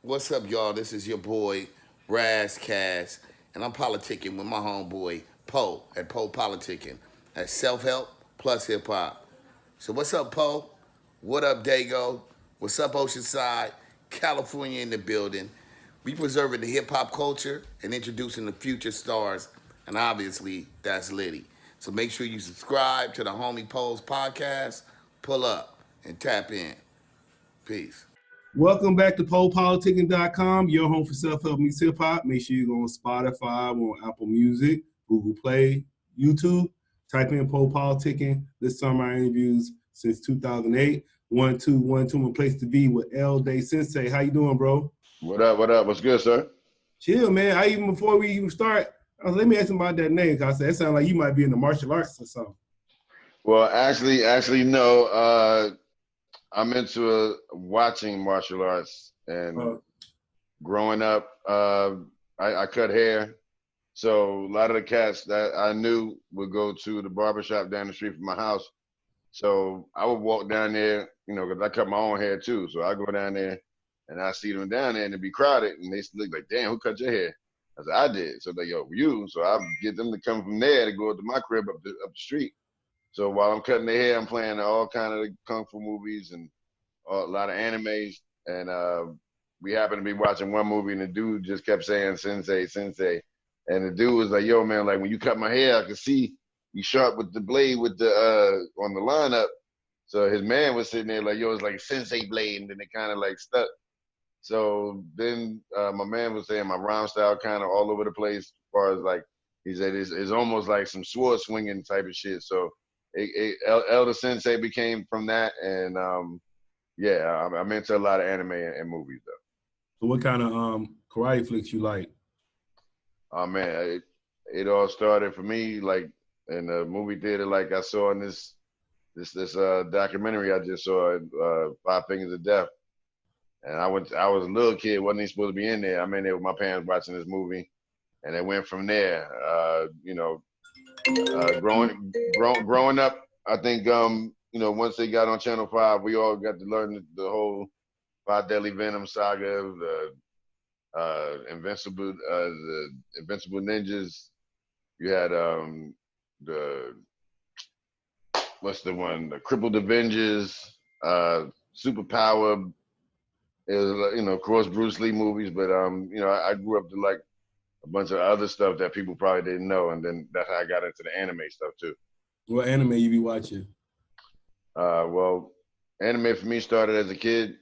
What's up, y'all? This is your boy Razcast, and I'm politicking with my homeboy Poe at PoPolitickin. That's self-help plus hip-hop. So what's up, Poe? What up, Dago? What's up, Oceanside? California in the building. We preserving the hip-hop culture and introducing the future stars, and obviously, that's Liddy. So make sure you subscribe to the Homie Poe's podcast, pull up, and tap in. Peace. Welcome back to PoPolitickin.com, your home for self-help meets hip-hop. Make sure you go on Spotify, on Apple Music, Google Play, YouTube. Type in PoPolitickin. This summer I interviews since 2008. 1-2-1-2, a place to be with L Day Sensei. How you doing, bro? What up? What up? What's good, sir? Chill, man. Before we even start, let me ask him about that name. Cause I said it sounds like you might be in the martial arts or something. Well, actually, no. I'm into watching martial arts, and growing up, I cut hair. So a lot of the cats that I knew would go to the barbershop down the street from my house. So I would walk down there, because I cut my own hair too. So I go down there, and I see them down there, and it'd be crowded, and they look like, "Damn, who cut your hair?" I said, "I did." So they go, "You?" So I get them to come from there to go to my crib up the street. So while I'm cutting their hair, I'm playing all kind of kung fu movies and a lot of animes. And we happened to be watching one movie, and the dude just kept saying "Sensei, Sensei," and the dude was like, "Yo, man, like when you cut my hair, I could see you sharp with the blade with the on the lineup." So his man was sitting there like, "Yo, it's like Sensei blade," and then it kind of like stuck. So then my man was saying my rhyme style kind of all over the place as far as like he said it's almost like some sword swinging type of shit. So Elder Sensei became from that, and yeah, I'm into a lot of anime and movies though. So what kind of karate flicks you like? Oh man, it all started for me like in the movie theater. Like I saw in this documentary I just saw, Five Fingers of Death. And I was a little kid, wasn't even supposed to be in there. I'm in there with my parents watching this movie, and it went from there. Growing up, I think once they got on Channel 5, we all got to learn the whole Five Deadly Venom saga, the Invincible Ninjas. You had the what's the one, the Crippled Avengers, Superpower. It was, of course, Bruce Lee movies, but I grew up to like a bunch of other stuff that people probably didn't know, and then that's how I got into the anime stuff too. What anime you be watching? Well, anime for me started as a kid.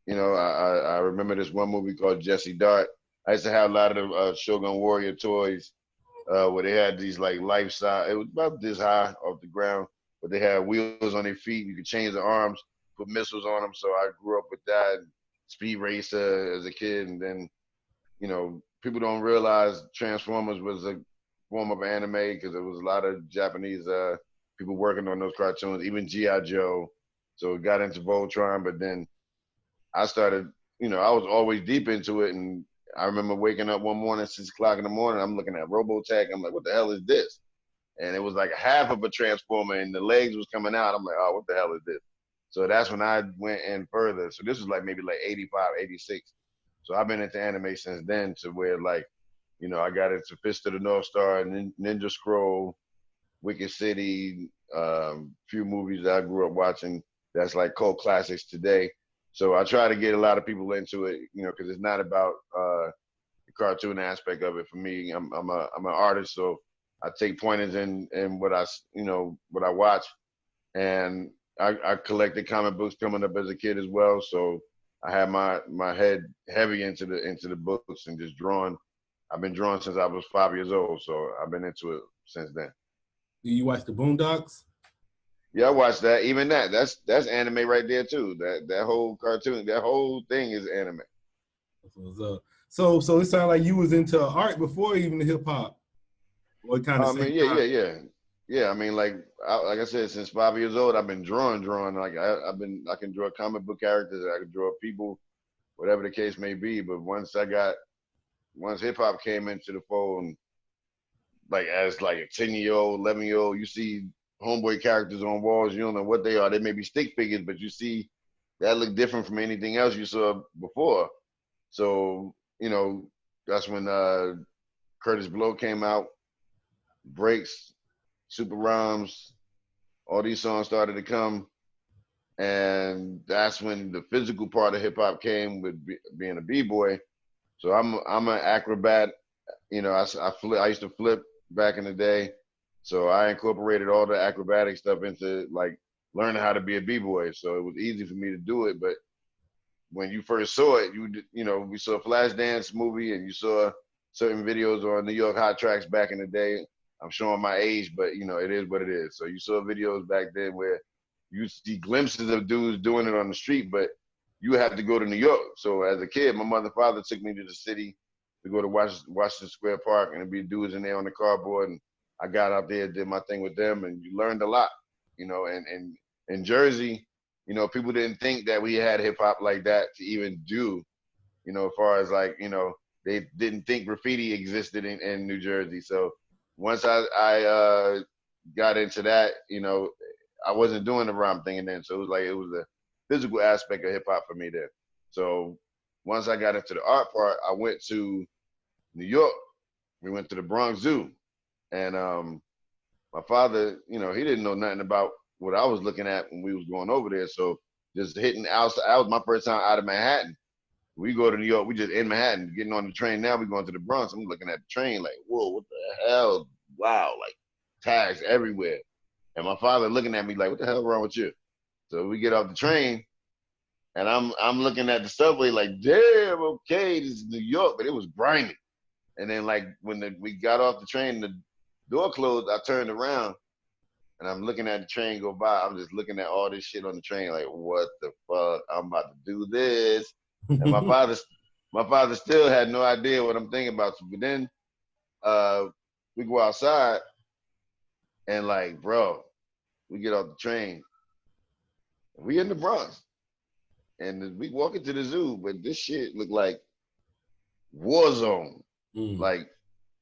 I remember this one movie called Jesse Dart. I used to have a lot of the Shogun Warrior toys where they had these like life size. It was about this high off the ground, but they had wheels on their feet. You could change the arms, put missiles on them. So I grew up with that. Speed Racer as a kid, and then people don't realize Transformers was a form of anime because there was a lot of Japanese people working on those cartoons, even G.I. Joe. So it got into Voltron, but then I started, I was always deep into it, and I remember waking up one morning, 6 o'clock in the morning, I'm looking at Robotech. I'm like, what the hell is this? And it was like half of a Transformer, and the legs was coming out. I'm like, oh, what the hell is this? So that's when I went in further. So this was like maybe like 85, 86. So I've been into anime since then to where like, I got into Fist of the North Star, Ninja Scroll, Wicked City, few movies that I grew up watching that's like cult classics today. So I try to get a lot of people into it, because it's not about the cartoon aspect of it for me. I'm an artist, so I take pointers in what I watch, and I collected comic books coming up as a kid as well. So I had my head heavy into the books and just drawing. I've been drawing since I was 5 years old, so I've been into it since then. Do you watch the Boondocks? Yeah, I watched that. Even that's anime right there too. That whole cartoon, that whole thing is anime. So it sounded like you was into art before even the hip hop. What kind of? Yeah. I mean, like I said, since 5 years old, I've been drawing. Like I can draw comic book characters. I can draw people, whatever the case may be. But once hip hop came into the fold, and like as like a 10-year-old, 11-year-old, you see homeboy characters on walls. You don't know what they are. They may be stick figures, but you see that look different from anything else you saw before. So, you know, that's when Curtis Blow came out, Breaks, Super Rhymes, all these songs started to come. And that's when the physical part of hip hop came with being a B-boy. So I'm an acrobat. You know, I used to flip back in the day. So I incorporated all the acrobatic stuff into like learning how to be a B-boy. So it was easy for me to do it. But when you first saw it, you know, we saw a Flashdance movie and you saw certain videos on New York Hot Tracks back in the day. I'm showing my age, but you know, it is what it is. So you saw videos back then where you see glimpses of dudes doing it on the street, but you have to go to New York. So as a kid, my mother and father took me to the city to go to Washington Square Park, and there'd be dudes in there on the cardboard, and I got out there, did my thing with them, and you learned a lot, you know. And in Jersey, you know, people didn't think that we had hip hop like that to even do, you know, as far as like, you know, they didn't think graffiti existed in New Jersey. So once I got into that, you know, I wasn't doing the rhyme thing then. So it was a physical aspect of hip hop for me there. So once I got into the art part, I went to New York. We went to the Bronx Zoo. And my father, you know, he didn't know nothing about what I was looking at when we was going over there. So just hitting outside, that was my first time out of Manhattan. We go to New York, we just in Manhattan, getting on the train. Now we going to the Bronx. I'm looking at the train like, whoa, what the hell? Wow, like tags everywhere. And my father looking at me like, what the hell wrong with you? So we get off the train, and I'm looking at the subway like, damn, okay, this is New York, but it was grimy. And then like when we got off the train, the door closed, I turned around, and I'm looking at the train go by. I'm just looking at all this shit on the train like, what the fuck? I'm about to do this. And my father still had no idea what I'm thinking about. But then we go outside, and like, bro, we get off the train. We in the Bronx. And we walk into the zoo, but this shit looked like war zone. Like,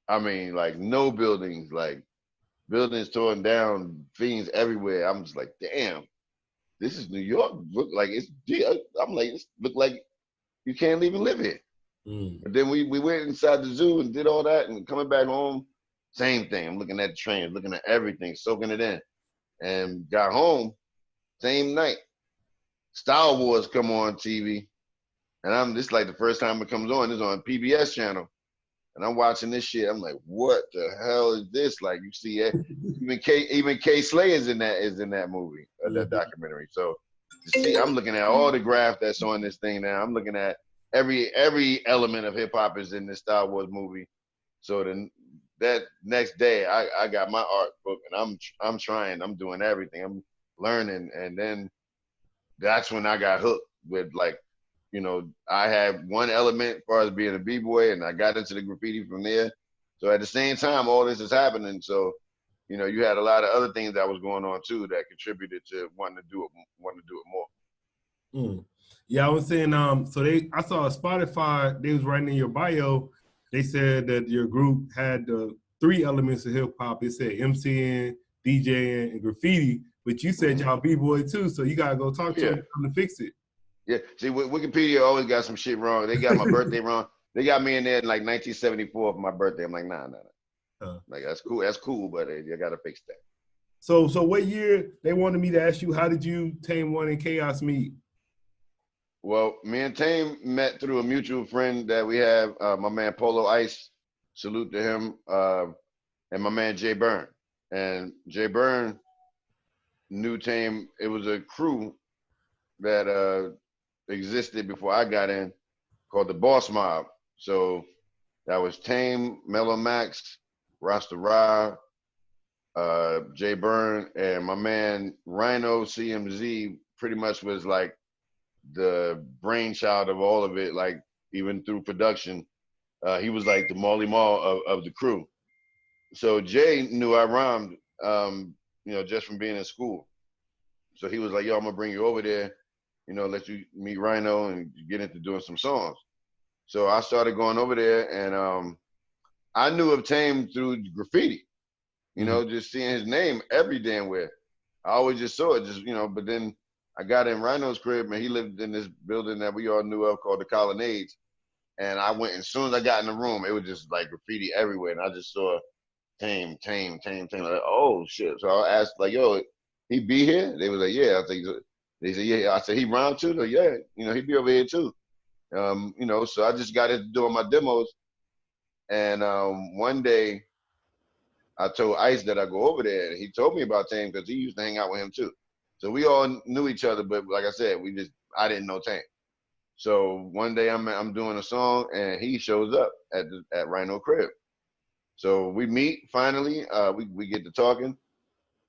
I mean, like no buildings, like buildings torn down, fiends everywhere. I'm just like, damn, this is New York. Look like it's, I'm like, it look like you can't even live here. But then we went inside the zoo and did all that, and coming back home, same thing. I'm looking at the train, looking at everything, soaking it in. And got home, same night, Star Wars come on TV. And this like the first time it comes on. It's on PBS channel. And I'm watching this shit. I'm like, what the hell is this? Like you see it. Even Kay Slay is in that movie, that documentary. So you see, I'm looking at all the graph that's on this thing now. I'm looking at every element of hip hop is in this Star Wars movie. So then that next day I got my art book, and I'm trying, I'm doing everything. I'm learning, and then that's when I got hooked with, like, you know, I had one element as far as being a b-boy, and I got into the graffiti from there. So at the same time, all this is happening. So, you know, you had a lot of other things that was going on too that contributed to wanting to do it more. Yeah, I was saying, so I saw Spotify, they was writing in your bio, they said that your group had the 3 elements of hip hop. It said MCing, DJing, and graffiti, but you said y'all b-boy too, so you gotta go talk to them to fix it. Yeah, see, Wikipedia always got some shit wrong. They got my birthday wrong. They got me in there in like 1974 for my birthday. I'm like, nah. Like, that's cool, but you gotta fix that. So what year, they wanted me to ask you, how did you, Tame-One, and Chaos meet? Well, me and Tame met through a mutual friend that we have, my man Polo Ice, salute to him, and my man Jay Byrne. And Jay Byrne knew Tame. It was a crew that existed before I got in called the Boss Mob. So that was Tame, Mellow Max, Rasta Ra, Jay Byrne, and my man Rhino CMZ pretty much was like the brainchild of all of it, like even through production. He was like the Marley Marl of the crew. So Jay knew I rhymed, you know, just from being in school. So he was like, yo, I'm gonna bring you over there, you know, let you meet Rhino and get into doing some songs. So I started going over there, and I knew of Tame through graffiti, you know, just seeing his name every damn where. I always just saw it, just, you know, but then I got in Rhino's crib, and he lived in this building that we all knew of called the Colonnades. And I went, as soon as I got in the room, it was just like graffiti everywhere. And I just saw Tame. Like, oh shit. So I asked, like, yo, he be here? They was like, yeah. I think they said, yeah. I said, he rhymed too? Like, yeah, he be over here too. So I just got into doing my demos. And one day I told Ice that I go over there, and he told me about Tame because he used to hang out with him too. So we all knew each other, but like I said, I didn't know Tame. So one day I'm doing a song, and he shows up at Rhino crib. So we meet finally. We get to talking,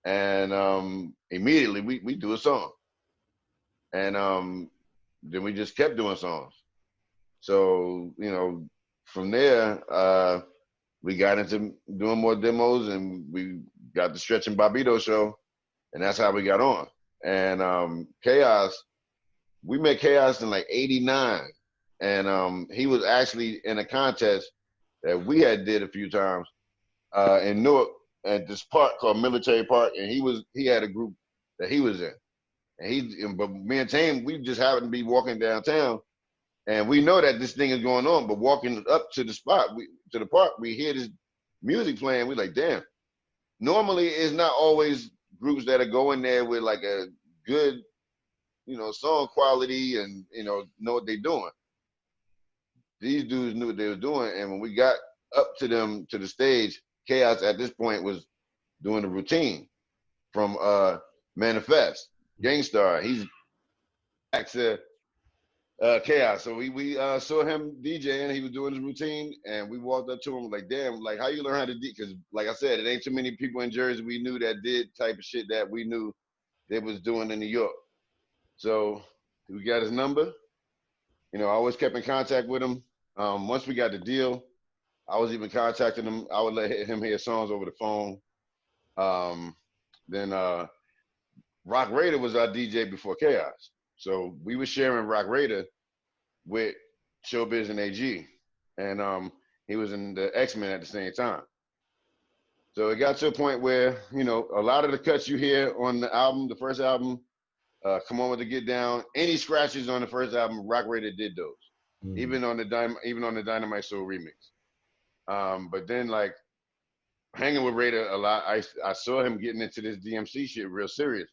and immediately we do a song, and then we just kept doing songs. So from there we got into doing more demos, and we got the Stretch and Bobbito show, and that's how we got on. And Chaos, we met Chaos in like '89, and he was actually in a contest that we had did a few times in Newark at this park called Military Park, and he had a group that he was in, and but me and Tame, we just happened to be walking downtown, and we know that this thing is going on, but walking up to the spot, to the park, we hear this music playing. We like, damn. Normally, it's not always groups that are going there with like a good, song quality and know what they're doing. These dudes knew what they were doing, and when we got up to them to the stage, Chaos at this point was doing the routine from Manifest, Gangstar. He's back to Chaos. So we saw him DJing. He was doing his routine, and we walked up to him like, damn, like how you learn how to DJ? Because like I said, it ain't too many people in Jersey we knew that did type of shit that we knew they was doing in New York. So we got his number. I always kept in contact with him. Once we got the deal, I was even contacting him. I would let him hear songs over the phone. Then Rock Raider was our DJ before Chaos. So we were sharing Rock Raider with Showbiz and AG. And he was in the X-Men at the same time. So it got to a point where, a lot of the cuts you hear on the album, the first album, Come On With the Get Down, any scratches on the first album, Rock Raider did those. Mm-hmm. Even on the Dynamite Soul remix. But then like hanging with Raider a lot, I saw him getting into this DMC shit real serious.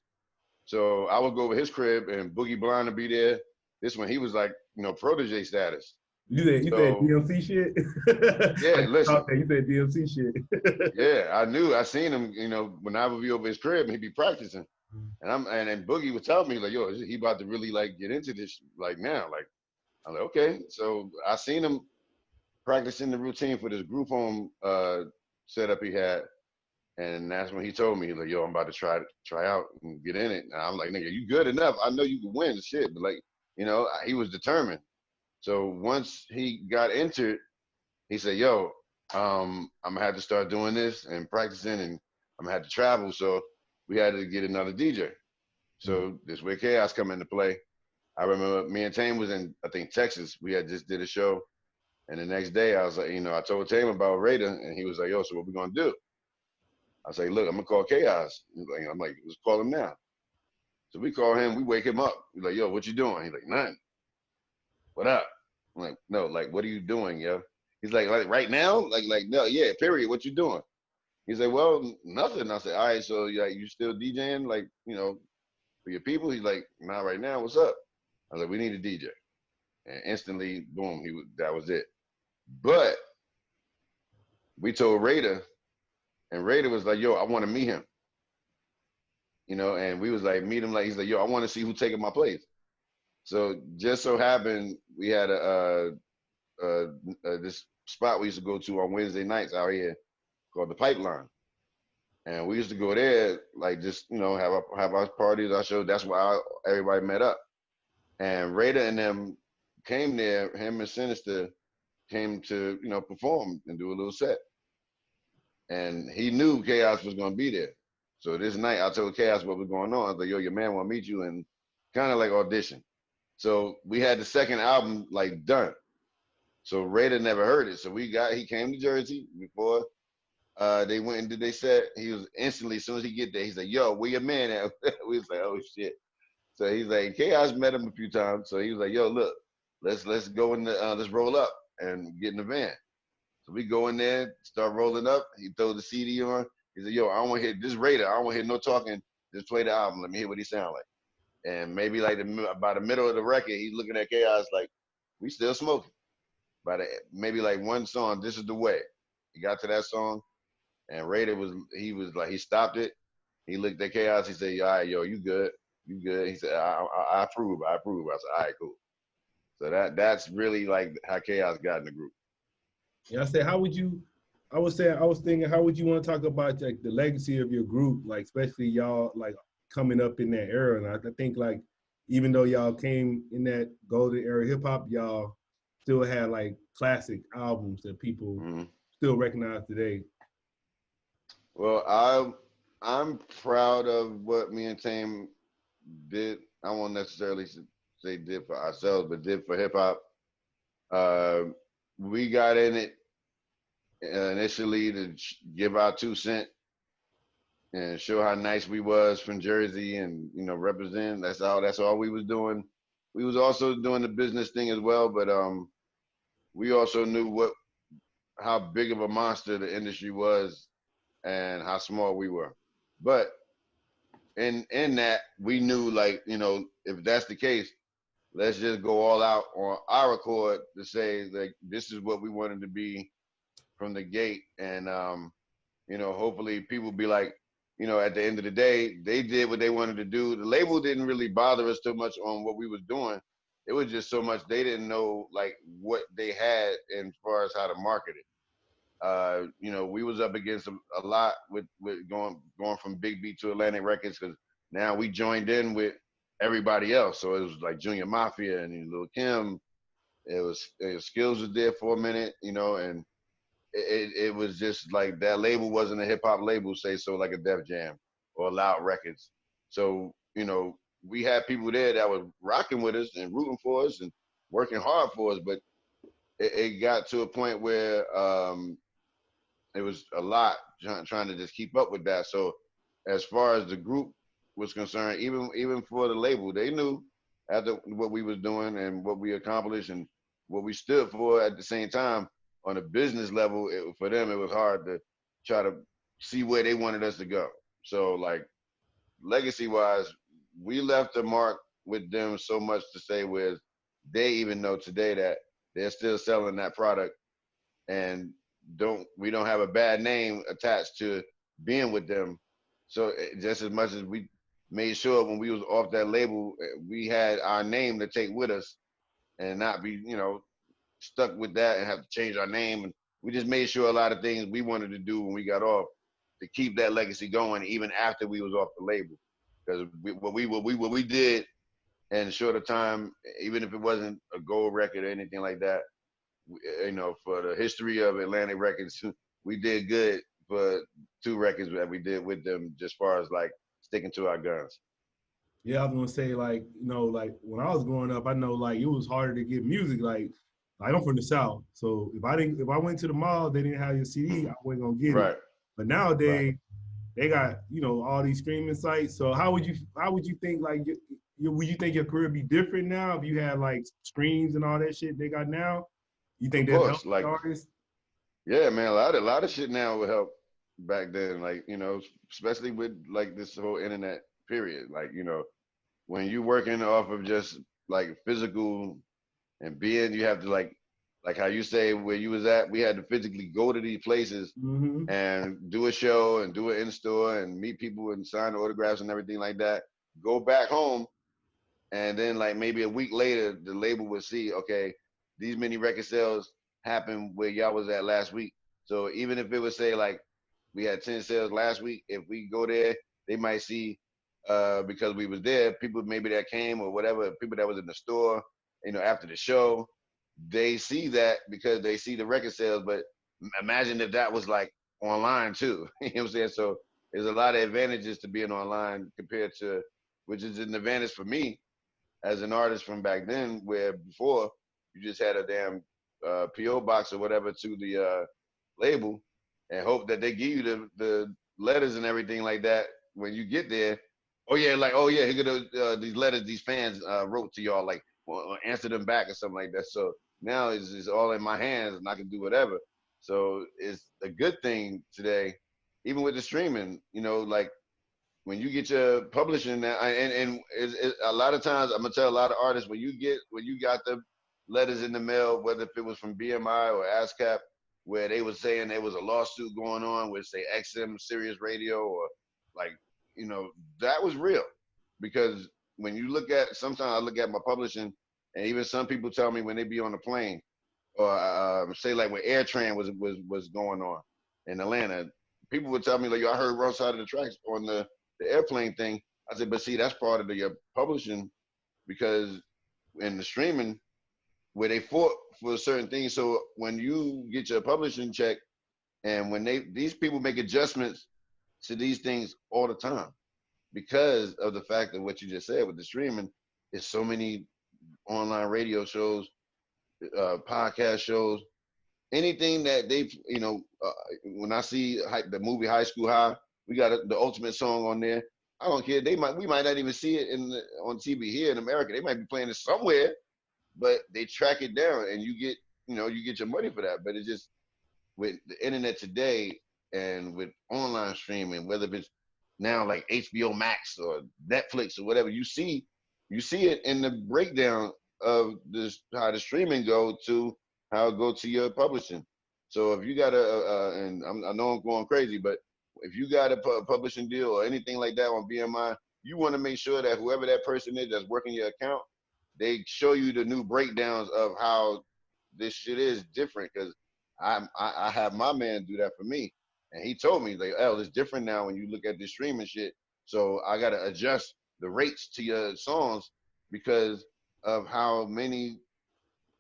So I would go over his crib and Boogie Blind would be there. This one, he was like, protege status. You said DMC shit? Yeah, listen. You said DMC shit. Yeah, I seen him, when I would be over his crib and he'd be practicing. And Boogie would tell me like, yo, he about to really like get into this like now. Like, I'm like, okay. So I seen him practicing the routine for this group home setup he had. And that's when he told me, he's like, yo, I'm about to try out and get in it. And I'm like, nigga, you good enough. I know you can win the shit. But like, he was determined. So once he got entered, he said, yo, I'm gonna have to start doing this and practicing, and I'm gonna have to travel. So we had to get another DJ. So this way Chaos come into play. I remember me and Tame was in, I think, Texas. We had just did a show. And the next day I was like, I told Tame about Raider, and he was like, yo, so what we gonna do? I was like, look, I'm gonna call Chaos. I'm like, let's call him now. So we call him, we wake him up. We're like, yo, what you doing? He's like, nothing. What up? I'm like, no, like, what are you doing, yo? He's like right now? Like, no, yeah, period, what you doing? He's like, well, nothing. I said, all right, so you still DJing, like, for your people? He's like, not right now, what's up? I was like, we need a DJ. And instantly, boom, that was it. But we told Raider, and Raider was like, yo, I want to meet him. And we was like, meet him. Like, he's like, yo, I want to see who's taking my place. So just so happened, we had this spot we used to go to on Wednesday nights out here called the Pipeline. And we used to go there, like, just, have our parties, our shows. That's why everybody met up. And Raider and them came there, him and Sinister came to, perform and do a little set. And he knew Chaos was going to be there. So this night, I told Chaos what was going on. I was like, yo, your man want to meet you, and kind of like audition. So we had the second album, like, done. So Raider never heard it. So he came to Jersey before they went and did their set. He was instantly, as soon as he get there, he's like, yo, where your man at? We was like, oh, shit. So he's like, Chaos met him a few times. So he was like, yo, look, let's go in let's roll up. and get in the van. So we go in there, start rolling up. He throws the CD on. He said, yo, I don't want to hear this Raider. I don't want to hear no talking. Just play the album. Let me hear what he sound like. And maybe like by the middle of the record, he's looking at Chaos like, we still smoking. Maybe like one song, This Is the Way. He got to that song, and Raider he stopped it. He looked at Chaos. He said, all right, yo, you good. You good. He said, I approve. I approve. I said, all right, cool. So that's really like how Chaos got in the group. Yeah, I said, I was thinking, how would you want to talk about like the legacy of your group, like especially y'all like coming up in that era? And I think like even though y'all came in that golden era hip hop, y'all still had like classic albums that people still recognize today. Well, I'm proud of what me and Tame did. I won't necessarily say did for ourselves, but did for hip hop. We got in it initially to give our 2 cents and show how nice we was from Jersey and, you know, represent. That's all we was doing. We was also doing the business thing as well, but we also knew how big of a monster the industry was and how small we were. But in that, we knew, like, you know, if that's the case, let's just go all out on our accord to say, like, this is what we wanted to be from the gate. And, you know, hopefully people be like, you know, at the end of the day, they did what they wanted to do. The label didn't really bother us too much on what we was doing. It was just so much they didn't know, like, what they had as far as how to market it. You know, we was up against a lot with going from Big Beat to Atlantic Records, because now we joined in with everybody else. So it was like Junior Mafia and Lil Kim. Skills was there for a minute, you know, and it was just like that label wasn't a hip hop label, say so, like a Def Jam or Loud Records. So, you know, we had people there that was rocking with us and rooting for us and working hard for us, but it got to a point where it was a lot trying to just keep up with that. So as far as the group was concerned, even for the label, they knew after what we was doing and what we accomplished and what we stood for. At the same time, on a business level, for them, it was hard to try to see where they wanted us to go. So, like, legacy-wise, we left a mark with them so much to say where they even know today that they're still selling that product, and we don't have a bad name attached to being with them. So just as much as we made sure when we was off that label, we had our name to take with us and not be, you know, stuck with that and have to change our name. And we just made sure a lot of things we wanted to do when we got off to keep that legacy going even after we was off the label. Because what we did in a shorter time, even if it wasn't a gold record or anything like that, you know, for the history of Atlantic Records, we did good for 2 records that we did with them, just far as like sticking to our guns. Yeah, I was gonna say, like, you know, like when I was growing up, I know like it was harder to get music. Like I'm from the South, so if I went to the mall, they didn't have your CD, I wasn't gonna get it. But nowadays, they got, you know, all these streaming sites. So how would you think, like, would you think your career be different now if you had like streams and all that shit they got now? You think that helps like artists? Yeah, man, a lot of shit now would help back then. Like, you know, especially with like this whole internet period. Like, you know, when you working off of just like physical and you have to like how you say where you was at, we had to physically go to these places and do a show and do it in store and meet people and sign autographs and everything like that. Go back home, and then like maybe a week later, the label would see, okay, these many record sales happened where y'all was at last week. So even if it would say like we had 10 sales last week, if we go there, they might see because we was there, people maybe that came or whatever, people that was in the store, you know, after the show, they see that because they see the record sales. But imagine if that was like online too. You know what I'm saying? So there's a lot of advantages to being online compared to, which is an advantage for me as an artist from back then, where before you just had a damn PO box or whatever to the label and hope that they give you the letters and everything like that when you get there. Oh yeah, like, oh yeah, here go these letters these fans wrote to y'all, like, or answer them back or something like that. So now is all in my hands and I can do whatever. So it's a good thing today, even with the streaming, you know, like when you get your publishing now, and a lot of times I'm gonna tell a lot of artists when you got the letters in the mail, whether if it was from BMI or ASCAP, where they was saying there was a lawsuit going on with say XM Sirius Radio or like, you know, that was real. Because when you look at, sometimes I look at my publishing, and even some people tell me when they be on the plane, or say like when AirTran was going on in Atlanta, people would tell me like, yo, I heard wrong side of the tracks on the airplane thing. I said, but see, that's part of your publishing, because in the streaming where they fought for certain things. So when you get your publishing check, and when these people make adjustments to these things all the time, because of the fact of what you just said with the streaming, is so many online radio shows, podcast shows, anything that they, you know, when I see the movie High School High, we got the ultimate song on there. I don't care. We might not even see it on TV here in America. They might be playing it somewhere, but they track it down, and you get your money for that. But it's just with the internet today and with online streaming, whether it's now like HBO Max or Netflix or whatever, you see it in the breakdown of this, how the streaming go to how it go to your publishing. So if you got and I know I'm going crazy, but if you got a publishing deal or anything like that on BMI, you want to make sure that whoever that person is that's working your account, they show you the new breakdowns of how this shit is different. Because I have my man do that for me, and he told me like, "Oh, it's different now when you look at this streaming shit. So I gotta adjust the rates to your songs because of how many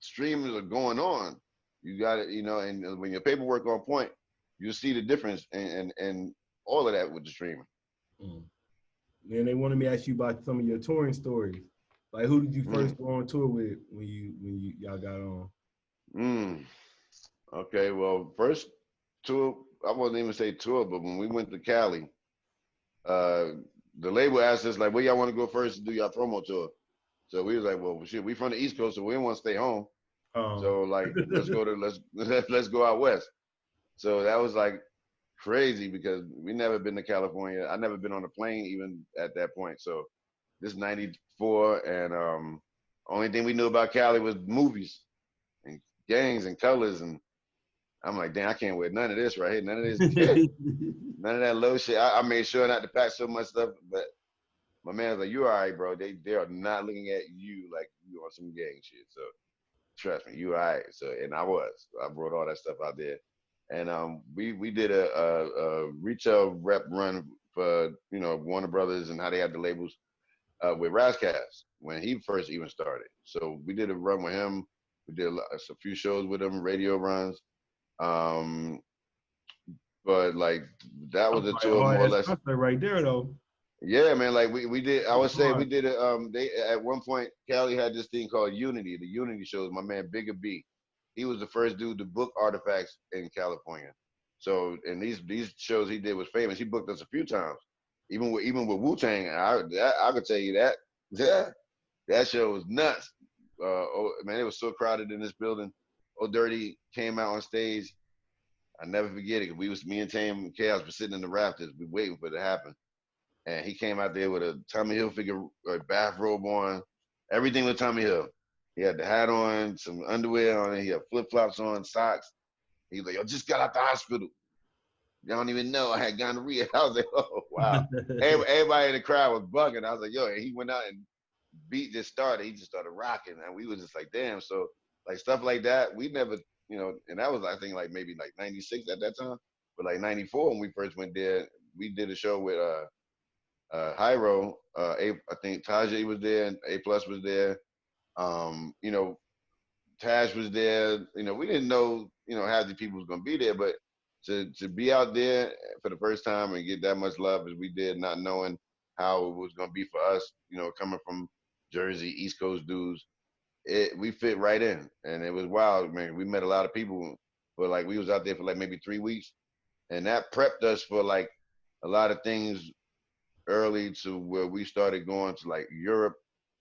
streams are going on. You got it, you know, and when your paperwork on point, you see the difference and all of that with the streaming." Then they wanted me to ask you about some of your touring stories. Like, who did you first go on tour with when y'all got on? Okay, well, first tour, I wouldn't even say tour, but when we went to Cali, the label asked us like, where y'all want to go first to do your promo tour? So we was like, well, shit, we from the East Coast, so we didn't want to stay home. So like, let's go out west. So that was like crazy because we never been to California. I never been on a plane even at that point. So this is 94, and only thing we knew about Cali was movies and gangs and colors, and I'm like, damn, I can't wear none of this right here, none of this, none of that low shit. I made sure not to pack so much stuff, but my man was like, you all right, bro. They are not looking at you like you on some gang shit. So trust me, you all right. So, and I brought all that stuff out there. And we did a retail rep run for, you know, Warner Brothers and how they had the labels with Razzcast when he first even started. So we did a run with him. We did a few shows with him, radio runs. But like that was a tour more or less. Right there though. Yeah, man. Like we did. I would say we did it. They at one point, Cali had this thing called Unity. The Unity shows. My man Bigger B, he was the first dude to book artifacts in California. So, and these shows he did was famous. He booked us a few times, even with Wu-Tang. I could tell you that. Yeah, that show was nuts. Man, it was so crowded in this building. Old Dirty came out on stage. I never forget it. Me and Tame and Chaos were sitting in the rafters, we waiting for it to happen. And he came out there with a Tommy Hilfiger bathrobe on, everything with Tommy Hill. He had the hat on, some underwear on, he had flip-flops on, socks. He was like, yo, just got out the hospital. Y'all don't even know I had gonorrhea. I was like, oh, wow. Everybody in the crowd was bugging. I was like, yo, and he went out and beat just started. He just started rocking. And we was just like, damn. So, like, stuff like that, we never, you know, and that was, I think, like, maybe, like, 96 at that time. But, like, 94, when we first went there, we did a show with Hyro. I think Tajay was there, and A+ was there. You know, Tash was there. You know, we didn't know, you know, half the people was going to be there, but to be out there for the first time and get that much love as we did, not knowing how it was going to be for us, you know, coming from Jersey, East Coast dudes, we fit right in. And it was wild, man. We met a lot of people, but like we was out there for like maybe 3 weeks, and that prepped us for like a lot of things early to where we started going to like Europe.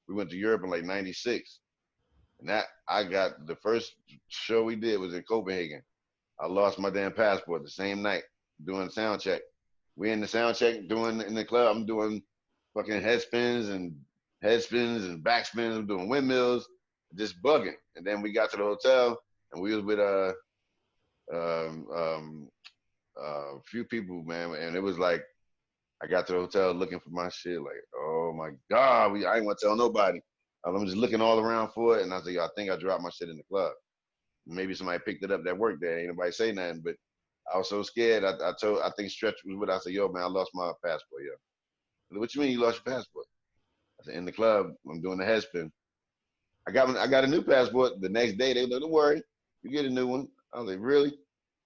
We went to Europe in like 96. And that I got the first show we did was in Copenhagen. I lost my damn passport the same night doing sound check. We in the sound check doing in the club. I'm doing fucking head spins and backspins. I'm doing windmills, just bugging. And then we got to the hotel and we was with a few people, man, and it was like I got to the hotel looking for my shit, like, oh my God, I ain't want to tell nobody. I'm just looking all around for it, and I was like, I think I dropped my shit in the club. Maybe somebody picked it up that worked there. Ain't nobody say nothing, but I was so scared. I think Stretch was with. I said, yo, man, I lost my passport, yo. Said, what you mean you lost your passport? I said, in the club, I'm doing the head spin. I got a new passport. The next day, they were like, don't worry, you get a new one. I was like, really?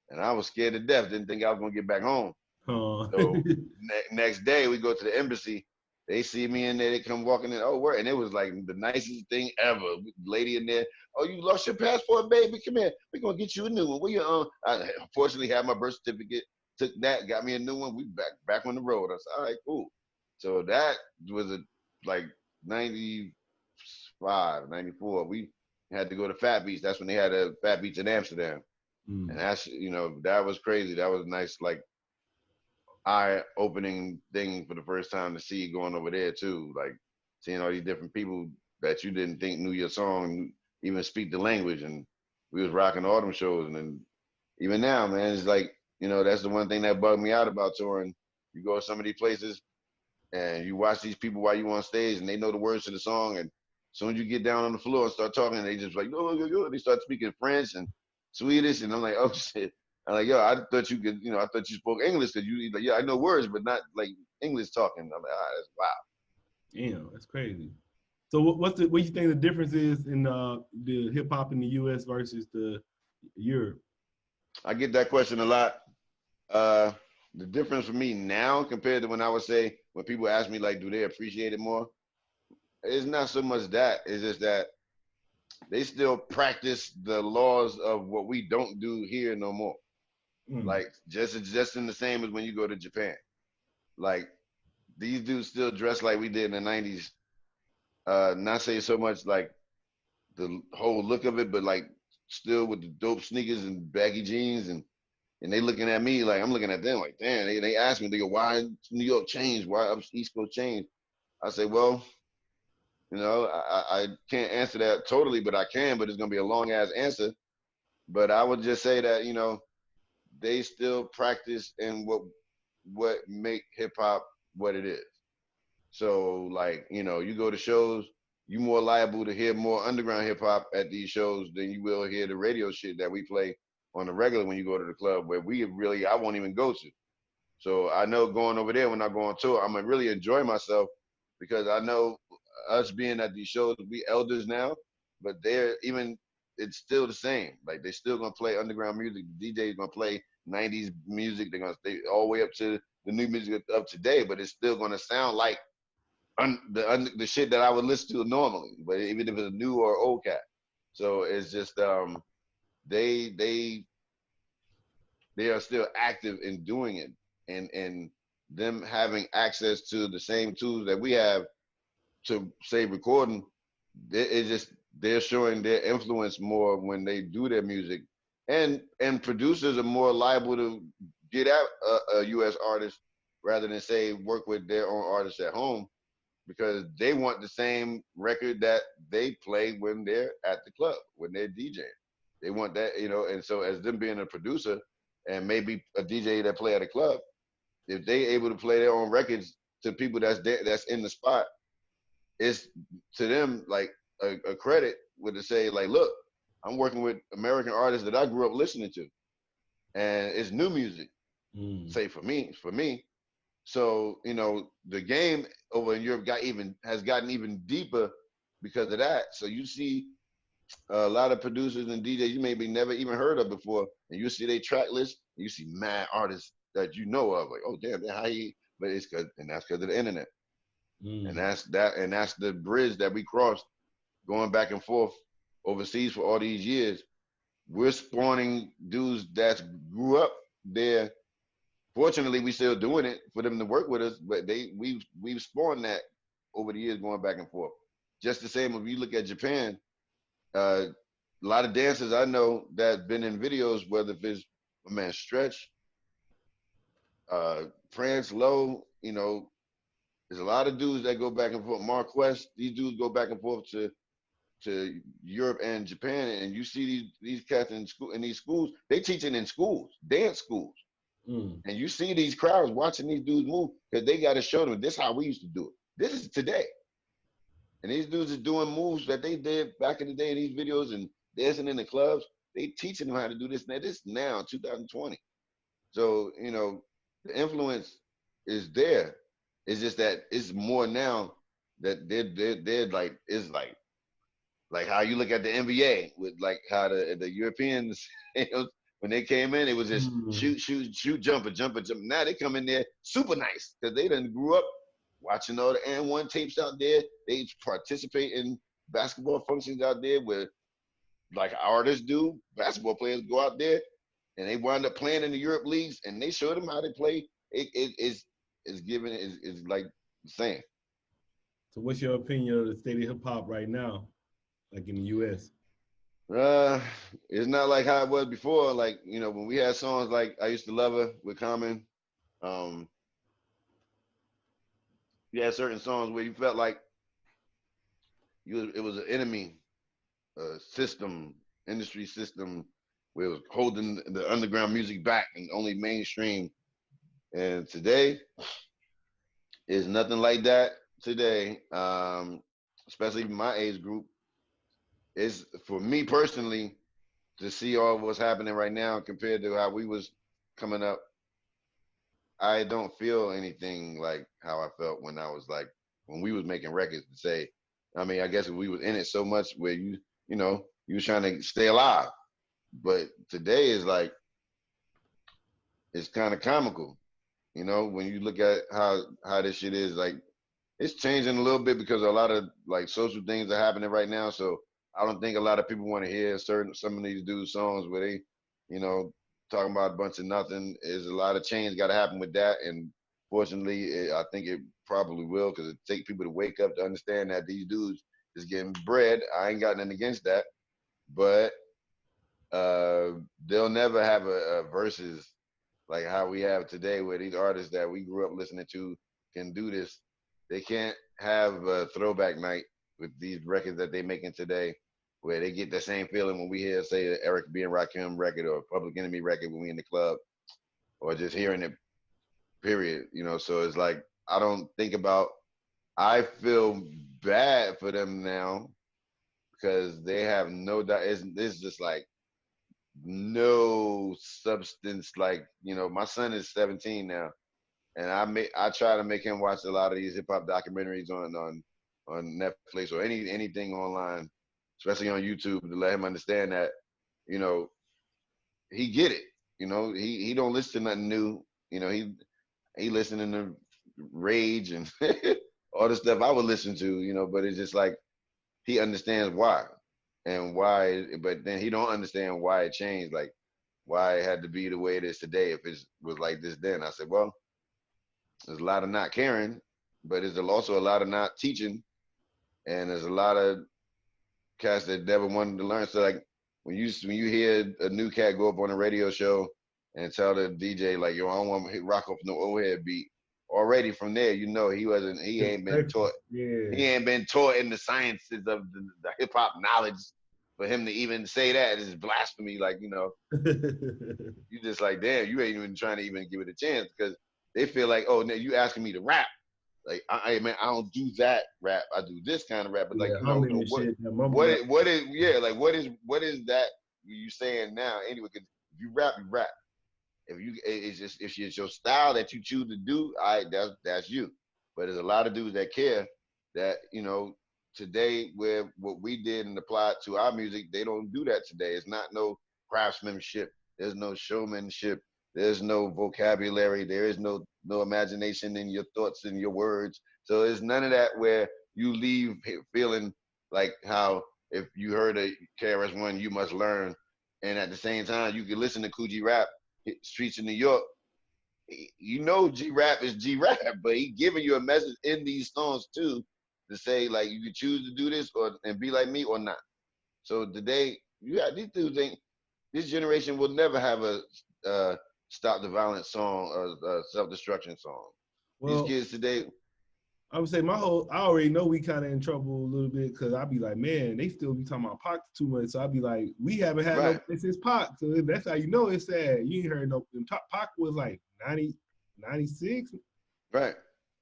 And I was scared to death. Didn't think I was gonna get back home. So next day, we go to the embassy. They see me in there. They come walking in. Oh, word! And it was like the nicest thing ever. Lady in there. Oh, you lost your passport, baby? Come here. We're gonna get you a new one. Where you I fortunately had my birth certificate. Took that, got me a new one. We back on the road. I said, all right, cool. So that was like 95, 94. We had to go to Fat Beach. That's when they had a Fat Beach in Amsterdam. And that's, that was crazy. That was nice, like, eye-opening thing for the first time to see going over there too, like seeing all these different people that you didn't think knew your song, even speak the language, and we was rocking all them shows. And then even now, man, it's like, that's the one thing that bugged me out about touring. You go to some of these places and you watch these people while you on stage and they know the words to the song, and as soon as you get down on the floor and start talking, they just like, oh, they start speaking French and Swedish, and I'm like, oh shit. I'm like, yo, I thought you could, I thought you spoke English, because you like, yeah, I know words, but not like English talking. I'm like, that's wow. Damn, that's crazy. So what do you think the difference is in the hip hop in the US versus the Europe? I get that question a lot. The difference for me now compared to when I would say, when people ask me, like, do they appreciate it more? It's not so much that. It's just that they still practice the laws of what we don't do here no more. Like, just in the same as when you go to Japan. Like, these dudes still dress like we did in the 90s. Not say so much like the whole look of it, but like still with the dope sneakers and baggy jeans, and they looking at me like I'm looking at them like, damn. They ask me, they go, why New York changed? Why up East Coast changed? I say, well, I can't answer that totally, but I can. But it's gonna be a long ass answer. But I would just say that they still practice in what make hip hop what it is. So like, you go to shows, you more liable to hear more underground hip hop at these shows than you will hear the radio shit that we play on the regular when you go to the club, where I won't even go to. So I know going over there when I go on tour, I'm gonna really enjoy myself, because I know us being at these shows, we elders now, but it's still the same. Like, they still gonna play underground music. The DJ's gonna play 90s music. They're gonna stay all the way up to the new music of today, but it's still gonna sound like the shit that I would listen to normally, but even if it's a new or old cat. So it's just they are still active in doing it, and them having access to the same tools that we have to say recording. They're showing their influence more when they do their music, and producers are more liable to get out a U.S. artist rather than say work with their own artists at home, because they want the same record that they play when they're at the club, when they're DJing. They want that, and so as them being a producer and maybe a DJ that play at a club, if they able to play their own records to people that's in the spot, it's to them like a credit with to say, like, look, I'm working with American artists that I grew up listening to, and it's new music. Say for me. So the game over in Europe has gotten even deeper because of that. So you see a lot of producers and DJs you maybe never even heard of before, and you see their track list, and you see mad artists that you know of, like, oh damn, how you? But that's because of the internet. And that's the bridge that we crossed going back and forth overseas for all these years. We're spawning dudes that grew up there. Fortunately, we still doing it for them to work with us, but we've spawned that over the years going back and forth. Just the same if you look at Japan, A lot of dancers I know that been in videos, whether if it's my man Stretch, France Low, you know, there's a lot of dudes that go back and forth. Marquest, these dudes go back and forth to Europe and Japan, and you see these cats in these schools. They teaching in schools, dance schools, and you see these crowds watching these dudes move because they got to show them this is how we used to do it. This is today, and these dudes are doing moves that they did back in the day in these videos and dancing in the clubs. They teaching them how to do this now. This now 2020. So you know the influence is there. It's just that it's more now that they're like it's like how you look at the NBA with like how the Europeans, you know, when they came in, it was just shoot, jumper. Now they come in there super nice because they done grew up watching all the N1 tapes out there. They participate in basketball functions out there where like artists do. Basketball players go out there and they wind up playing in the Europe leagues and they show them how they play. It's given is like saying. So what's your opinion of the state of hip hop right now, like in the US? It's not like how it was before. Like, you know, when we had songs like I Used to Love Her with Common, you had certain songs where you felt like it was an enemy system, industry system, where it was holding the underground music back and only mainstream. And today is nothing like that today, especially my age group. It's for me personally to see all what's happening right now compared to how we was coming up. I don't feel anything like how I felt when I was like when we was making records to say. I mean, I guess we was in it so much where you know, you was trying to stay alive. But today is like it's kind of comical, you know, when you look at how this shit is. Like it's changing a little bit because a lot of like social things are happening right now. So I don't think a lot of people want to hear some of these dudes' songs where they, you know, talking about a bunch of nothing. There's a lot of change got to happen with that, and fortunately, I think it probably will because it take people to wake up to understand that these dudes is getting bread. I ain't got nothing against that, but they'll never have a versus like how we have today, where these artists that we grew up listening to can do this. They can't have a throwback night with these records that they making today, where they get the same feeling when we hear, say, the Eric B. and Rakim record or Public Enemy record when we in the club, or just hearing it, period. You know, so it's like, I don't think about, I feel bad for them now because they have no, it's just like no substance. Like, you know, my son is 17 now, and I try to make him watch a lot of these hip hop documentaries on Netflix or anything online, especially on YouTube, to let him understand that, you know, he get it. You know, he don't listen to nothing new. You know, he listening to Rage and all the stuff I would listen to, you know, but it's just like he understands why and why, but then he don't understand why it changed, like why it had to be the way it is today if it was like this then. I said, well, there's a lot of not caring, but there's also a lot of not teaching, and there's a lot of cats that never wanted to learn. So like when you hear a new cat go up on a radio show and tell the DJ like, yo, I don't want to rock off no old head beat, already from there, you know, he ain't been taught. Yeah. He ain't been taught in the sciences of the hip hop knowledge. For him to even say that is blasphemy. Like, you know, you just like, damn, you ain't even trying to even give it a chance because they feel like, oh, now you asking me to rap. Like, I don't do that rap. I do this kind of rap. But like, you know, what is that you saying now? Anyway, because if you rap, you rap. If it's your style that you choose to do, that's you. But there's a lot of dudes that care that, you know, today where what we did and applied to our music, they don't do that today. It's not no craftsmanship. There's no showmanship. There's no vocabulary. There is no imagination in your thoughts and your words. So it's none of that where you leave feeling like how if you heard a KRS-One, you must learn. And at the same time, you can listen to Coogee rap, Streets of New York. You know G-Rap is G-Rap, but he giving you a message in these songs too to say like you can choose to do this and be like me or not. So today, you got these dudes ain't. This generation will never have a stop the violence song or self-destruction song. These Well, kids today, I would say I already know we kind of in trouble a little bit because I'd be like, man, they still be talking about Pac too much. So I'd be like, we haven't had no right, since Pac. So that's how you know it's sad. You ain't heard no, Pac was like 90, 96. right.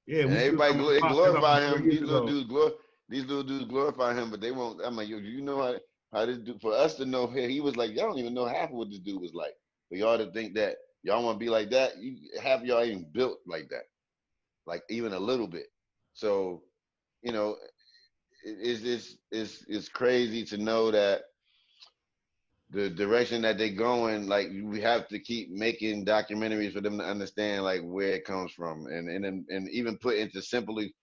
Yeah, And we still everybody talking about they Pac. That's glorify almost 4 him. years ago. These little dudes glorify him, but they won't. I'm like, yo, do you know how this dude? For us to know, hey, he was like, y'all don't even know half of what this dude was like. For y'all to think that y'all want to be like that, half of y'all ain't built like that, like even a little bit. So, you know, it's crazy to know that the direction that they're going, like we have to keep making documentaries for them to understand like where it comes from, and even put into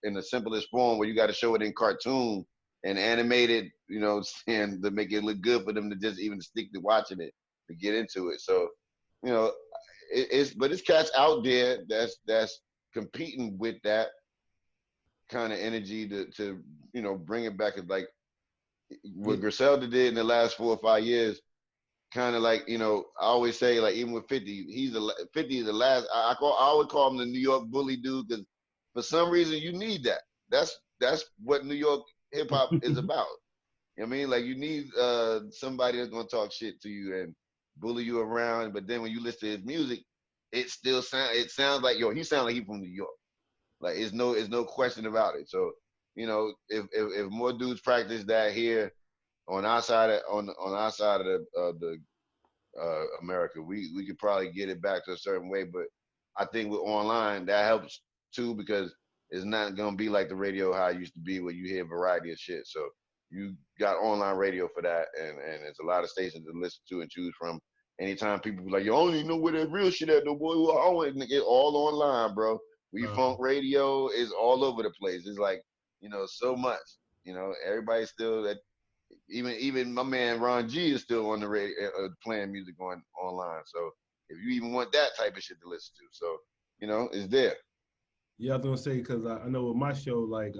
in the simplest form where you got to show it in cartoon and animated, you know, and to make it look good for them to just even stick to watching it to get into it. So, you know, it's cats out there that's competing with that kind of energy to you know bring it back. As like Yeah, what Griselda did in the last 4 or 5 years, kind of like, you know, I always say like even with 50, 50 is the last. I always call him the New York bully dude because for some reason you need that. That's what New York hip hop is about. You know what I mean? Like you need somebody that's gonna talk shit to you and bully you around, but then when you listen to his music, it sounds like yo, he sounds like he from New York. Like it's no question about it. So, you know, if more dudes practice that here on our side on our side of the America, we could probably get it back to a certain way. But I think with online that helps too because it's not gonna be like the radio how it used to be where you hear a variety of shit. So you got online radio for that, and there's a lot of stations to listen to and choose from. Anytime people be like, you only know where that real shit at, no boy. Well, I want to get all online, bro. We funk radio is all over the place. It's like, you know, so much. You know, everybody's still that. Even my man Ron G is still on the radio playing music on online. So if you even want that type of shit to listen to, so you know, it's there. yeah, I was gonna say because I know with my show, like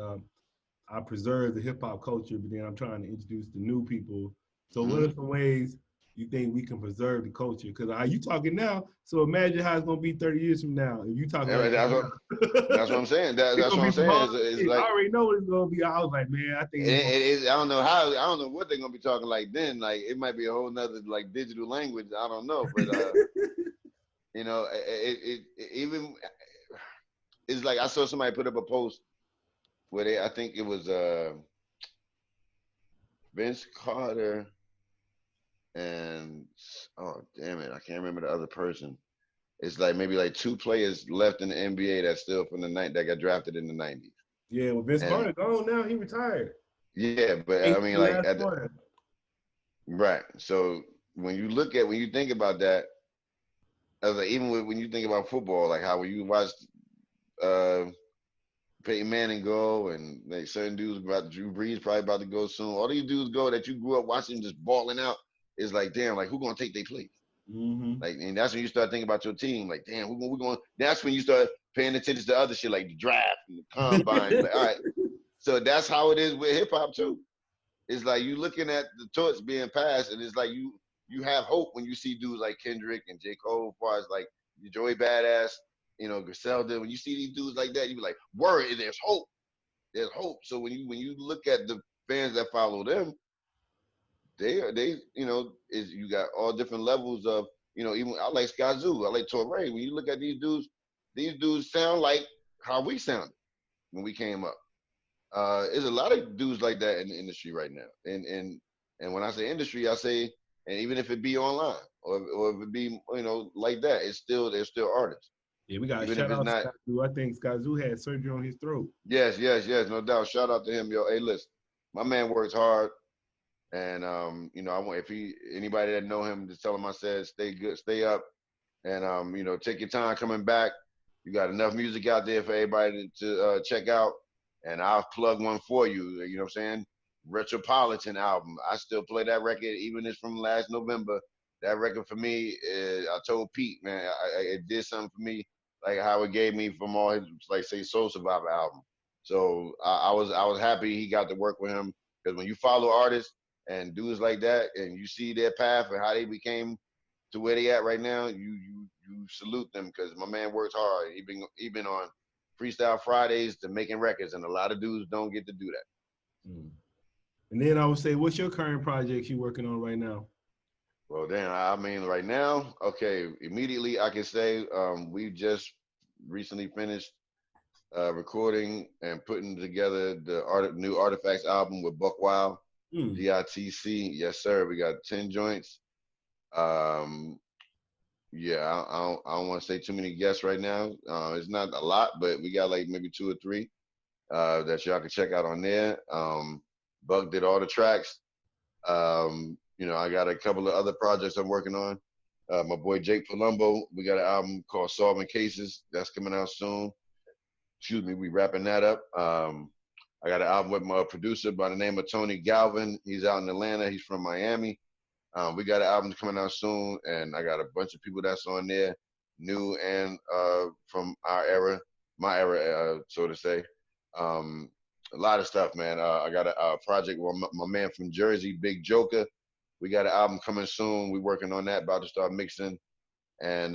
I preserve the hip hop culture, but then I'm trying to introduce the new people. So what Mm-hmm. are some ways you think we can preserve the culture? Because how you talking now, so imagine how it's gonna be 30 years from now if you talking like That's what that that's what now. I'm saying. It's That's gonna what I'm be some saying. hard It's shit. I like already know what it's gonna be. I was like, man, I think it's gonna I don't know how. I don't know what they're gonna be talking like then. Like it might be a whole nother like digital language. I don't know, but you know, even it's like I saw somebody put up a post where I think it was Vince Carter and oh damn it, I can't remember the other person. It's like maybe like two players left in the NBA that's still from the night that got drafted in the '90s. Yeah, well, Vince And Carter gone now. He retired. yeah, but I Ain't mean the like last one. right. So when you think about that, as like, even when you think about football, like how when you watch uh Peyton Manning go and like certain dudes about Drew Brees probably about to go soon. All these dudes go that you grew up watching just balling out. Is like damn, like who gonna take their place? Mm-hmm. Like, and that's when you start thinking about your team. Like, damn, we going. That's when you start paying attention to other shit like the draft and the combine. Like, all right, so that's how it is with hip hop too. It's like you looking at the torch being passed, and it's like you have hope when you see dudes like Kendrick and J. Cole, as far as like Joey Badass, you know, Griselda. When you see these dudes like that, you be like, word, there's hope. There's hope. So when you look at the fans that follow them, they you know is you got all different levels of, you know, even I like Skyzoo, I like Torre. When you look at these dudes sound like how we sounded when we came up. There's a lot of dudes like that in the industry right now, and when I say industry, I say, and even if it be online or if it be, you know, like that, they're still artists, Yeah, we got to even if shout it's out not. Skyzoo. I think Skyzoo had surgery on his throat. Yes, no doubt. Shout out to him, yo. Hey, listen, my man works hard. And you know, I want if anybody that know him, just tell him I said stay good, stay up, and you know, take your time coming back. You got enough music out there for everybody to check out, and I'll plug one for you. You know what I'm saying? Retropolitan album. I still play that record, even if it's from last November. That record for me, I told Pete, man, it did something for me, like how it gave me from all his, like say, Soul Survivor album. So I was happy he got to work with him because when you follow artists, and dudes like that, and you see their path and how they became to where they at right now, you salute them, because my man works hard. He been on Freestyle Fridays to making records, and a lot of dudes don't get to do that. Mm. And then I would say, what's your current projects you working on right now? Well, then, I mean, right now, okay, immediately I can say we just recently finished recording and putting together the new Artifacts album with Buck Wild, DITC. Yes, sir. We got 10 joints. Yeah, I don't want to say too many guests right now. It's not a lot, but we got like maybe 2 or 3 that y'all can check out on there. Buck did all the tracks. You know, I got a couple of other projects I'm working on. My boy Jake Palumbo, we got an album called Solving Cases that's coming out soon. Excuse me, we wrapping that up. I got an album with my producer by the name of Tony Galvin. He's out in Atlanta. He's from Miami. We got an album coming out soon, and I got a bunch of people that's on there, new and from our era, my era, so to say. A lot of stuff, man. I got a project with my man from Jersey, Big Joker. We got an album coming soon. We're working on that, about to start mixing. And,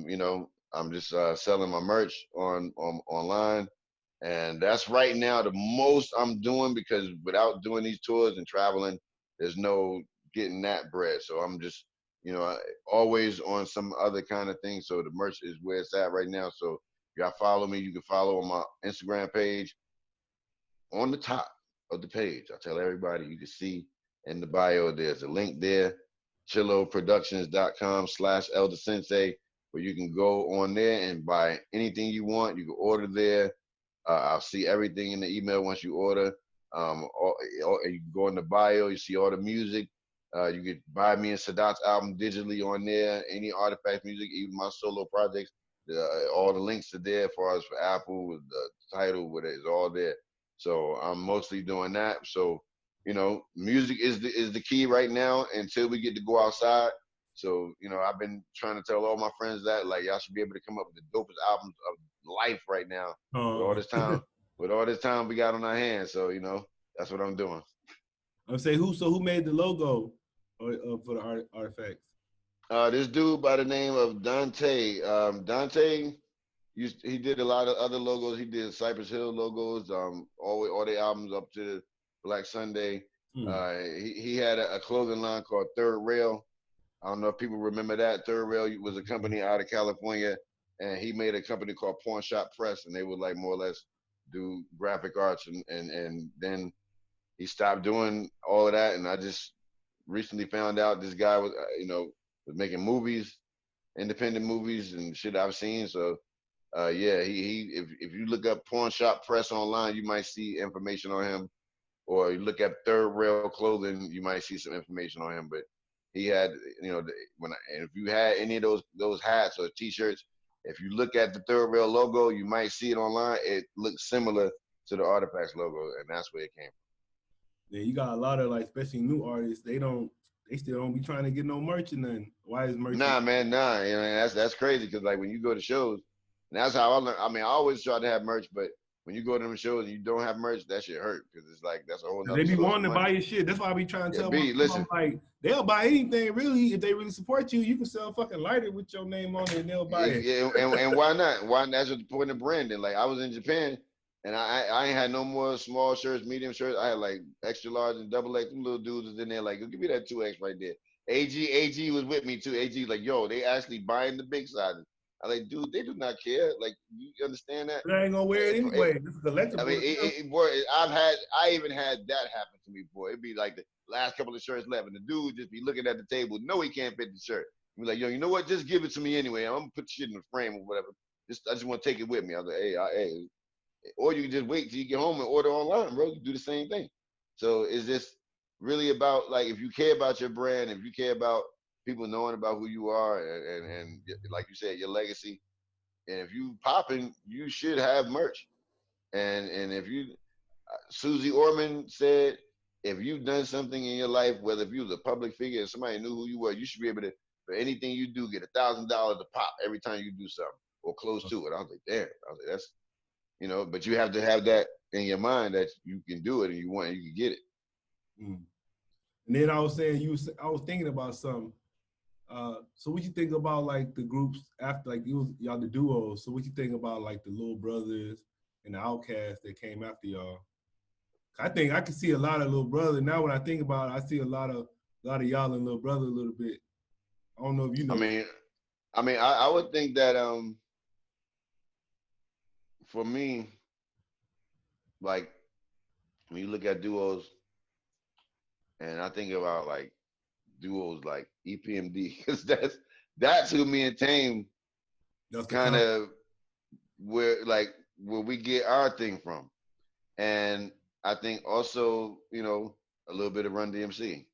you know, I'm just selling my merch online. And that's right now the most I'm doing, because without doing these tours and traveling, there's no getting that bread. So I'm just, you know, always on some other kind of thing. So the merch is where it's at right now. So if y'all follow me, you can follow on my Instagram page. On the top of the page, I tell everybody, you can see in the bio, there's a link there, chilloproductions.com/Elder Sensei, where you can go on there and buy anything you want. You can order there. I'll see everything in the email once you order. You can go in the bio, you see all the music. You could buy me and Sadat's album digitally on there, any Artifacts music, even my solo projects. All the links are there as far as for Apple, with the title, with it, it's all there. So I'm mostly doing that. So, you know, music is the key right now until we get to go outside. So, you know, I've been trying to tell all my friends that, like, y'all should be able to come up with the dopest albums of life right now with all this time, we got on our hands. So, you know, that's what I'm doing. I'm saying, who made the logo for the Artifacts? This dude by the name of Dante. Dante, he did a lot of other logos. He did Cypress Hill logos, all the albums up to Black Sunday. He had a clothing line called Third Rail. I don't know if people remember that. Third Rail was a company out of California, and he made a company called Pawn Shop Press, and they would like more or less do graphic arts, and then he stopped doing all of that. And I just recently found out this guy was, was making movies, independent movies and shit I've seen. So yeah, if you look up Pawn Shop Press online, you might see information on him, or you look at Third Rail Clothing, you might see some information on him. But he had, and if you had any of those hats or T-shirts, if you look at the Third Rail logo, you might see it online. It looks similar to the Artifacts logo, and that's where it came from. Yeah, you got a lot of, like, especially new artists. They still don't be trying to get no merch and nothing. Why is merch? Nah, man, nah. That's crazy, because like when you go to shows, and that's how I learned. I mean, I always try to have merch, but when you go to them shows and you don't have merch, that shit hurt, because it's like that's a whole nother. They be wanting to buy your shit. That's why I be trying to tell them. Listen, like, they'll buy anything really if they really support you. You can sell a fucking lighter with your name on it, and they'll buy it. Yeah, and why not? Why? That's the point of branding. Like, I was in Japan, and I ain't had no more small shirts, medium shirts. I had like extra large and double X. Them little dudes was in there like, give me that 2X right there. AG was with me too. AG like, yo, they actually buying the big sizes. I like, dude, they do not care. Like, you understand that? But I ain't gonna wear it anyway. This is collectible. I mean, boy, I even had that happen to me, boy. It'd be like the last couple of shirts left, and the dude just be looking at the table. No, he can't fit the shirt. Be like, yo, you know what? Just give it to me anyway. I'm gonna put the shit in the frame or whatever. I just want to take it with me. I was like, hey. Or you can just wait till you get home and order online, bro. You do the same thing. So it's just really about, like, if you care about your brand, if you care about people knowing about who you are, and like you said, your legacy, and if you popping, you should have merch. And if you, Susie Orman said, if you've done something in your life, whether if you was a public figure and somebody knew who you were, you should be able to, for anything you do, get $1,000 a pop every time you do something or close to it. I was like, damn. I was like, that's, but you have to have that in your mind that you can do it and you can get it. And then I was saying I was thinking about something. So what you think about like the groups after like y'all the duos? So what you think about like the Little Brothers and the Outcasts that came after y'all? I think I can see a lot of Little Brother now. When I think about it, I see a lot of y'all and Little Brother a little bit. I don't know if you I know. mean, I would think that for me, like when you look at duos, and I think about like duos like EPMD, because that's who me and Tame That's the kind comp. of where we get our thing from. And I think also, a little bit of Run DMC. You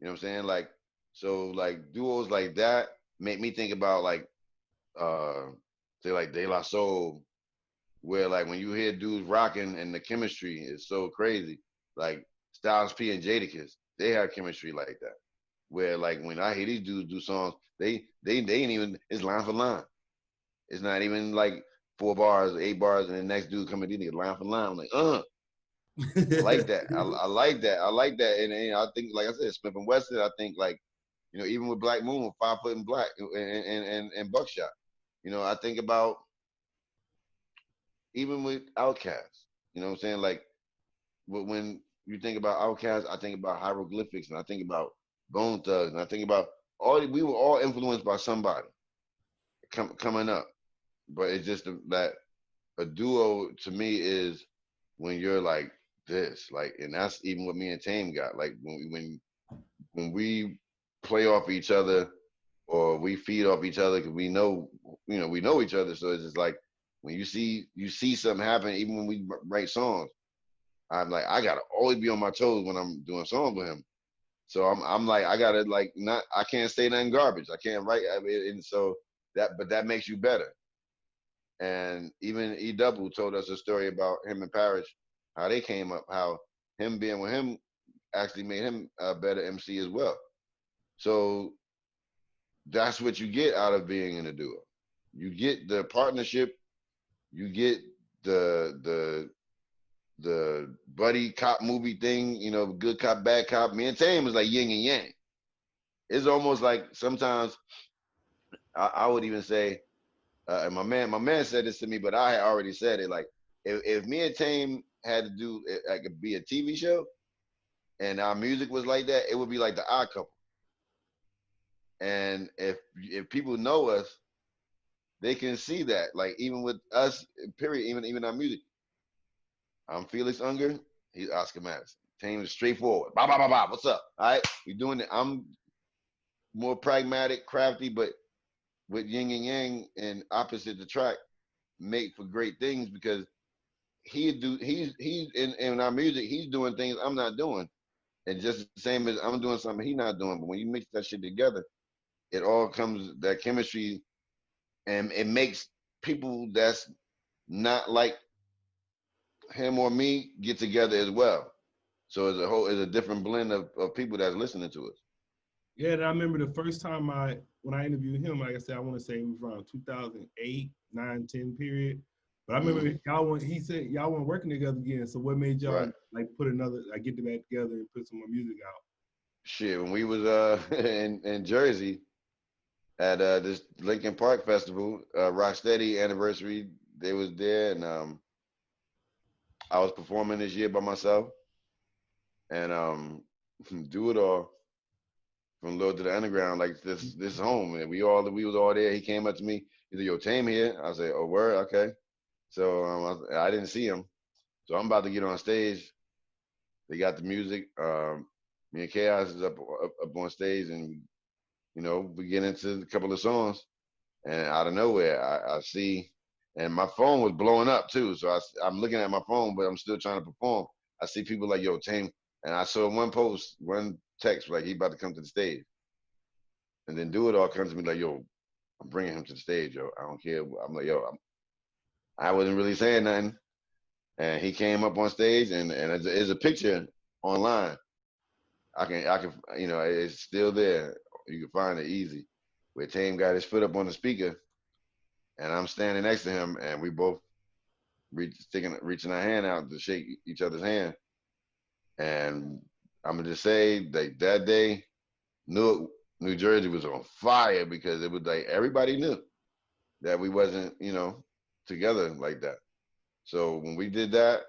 know what I'm saying? Like, so like duos like that make me think about like say like De La Soul, where like when you hear dudes rocking and the chemistry is so crazy. Like Styles P and Jadakiss, they have chemistry like that. Where like when I hear these dudes do songs, they ain't even, it's line for line. It's not even like 4 bars, 8 bars, and the next dude coming in, line for line. I'm like, I like that. I like that. I like that. And I think, like I said, Smith and Wesson, I think like, even with Black Moon, 5 Foot and Black and Buckshot, I think about even with Outkast, you know what I'm saying? Like when you think about Outkast, I think about hieroglyphics and I think about Bone Thugs and I think about we were all influenced by somebody coming up. But it's just that a duo to me is when you're like this, like, and that's even what me and Tame got. Like when we play off each other or we feed off each other because we know each other. So it's just like when you see something happen, even when we write songs, I'm like, I gotta always be on my toes when I'm doing songs with him. So I'm like, I gotta like I can't say nothing garbage. I can't write. I mean, and so but that makes you better. And even E Double told us a story about him and Parrish, how they came up, how him being with him actually made him a better MC as well. So that's what you get out of being in a duo. You get the partnership, you get the buddy cop movie thing, good cop, bad cop. Me and Tame is like yin and yang. It's almost like sometimes I would even say, and my man said this to me, but I had already said it. Like if me and Tame had to do it, like be a TV show, and our music was like that, it would be like the Odd Couple. And if people know us, they can see that. Like even with us, period. Even our music. I'm Felix Unger. He's Oscar Madison. Tame is straightforward. Ba ba ba ba. What's up? All right, we doing it. I'm more pragmatic, crafty, but with yin and yang and opposite the track make for great things because he's in our music, he's doing things I'm not doing. And just the same as I'm doing something he's not doing. But when you mix that shit together, it all comes that chemistry and it makes people that's not like him or me get together as well. So it's a different blend of people that's listening to us. Yeah, and I remember the first time when I interviewed him, like I said, I want to say it was around 2008, 9, 10 period. But I remember he said y'all weren't working together again. So what made y'all Right. like get them back together and put some more music out? Shit, when we was in Jersey at this Lincoln Park Festival, Rocksteady anniversary, they was there and I was performing this year by myself and do it all from low to the underground, like this home. And we was all there. He came up to me. He said, "Yo, Tame here." I said, "Oh, word, okay." So I didn't see him. So I'm about to get on stage. They got the music. Me and Chaos is up on stage, and we get into a couple of songs. And out of nowhere, I see, and my phone was blowing up too. So I'm looking at my phone, but I'm still trying to perform. I see people like, "Yo, Tame," and I saw one text like he about to come to the stage. And then Do It All comes to me like, "Yo, I'm bringing him to the stage, yo. I don't care." I'm like, "Yo, I wasn't really saying nothing." And he came up on stage, and there's a picture online. I can, it's still there. You can find it easy. Where Tame got his foot up on the speaker, and I'm standing next to him, and we both reaching our hand out to shake each other's hand. And I'm gonna just say like that day, Newark, New Jersey was on fire because it was like everybody knew that we wasn't, together like that. So when we did that,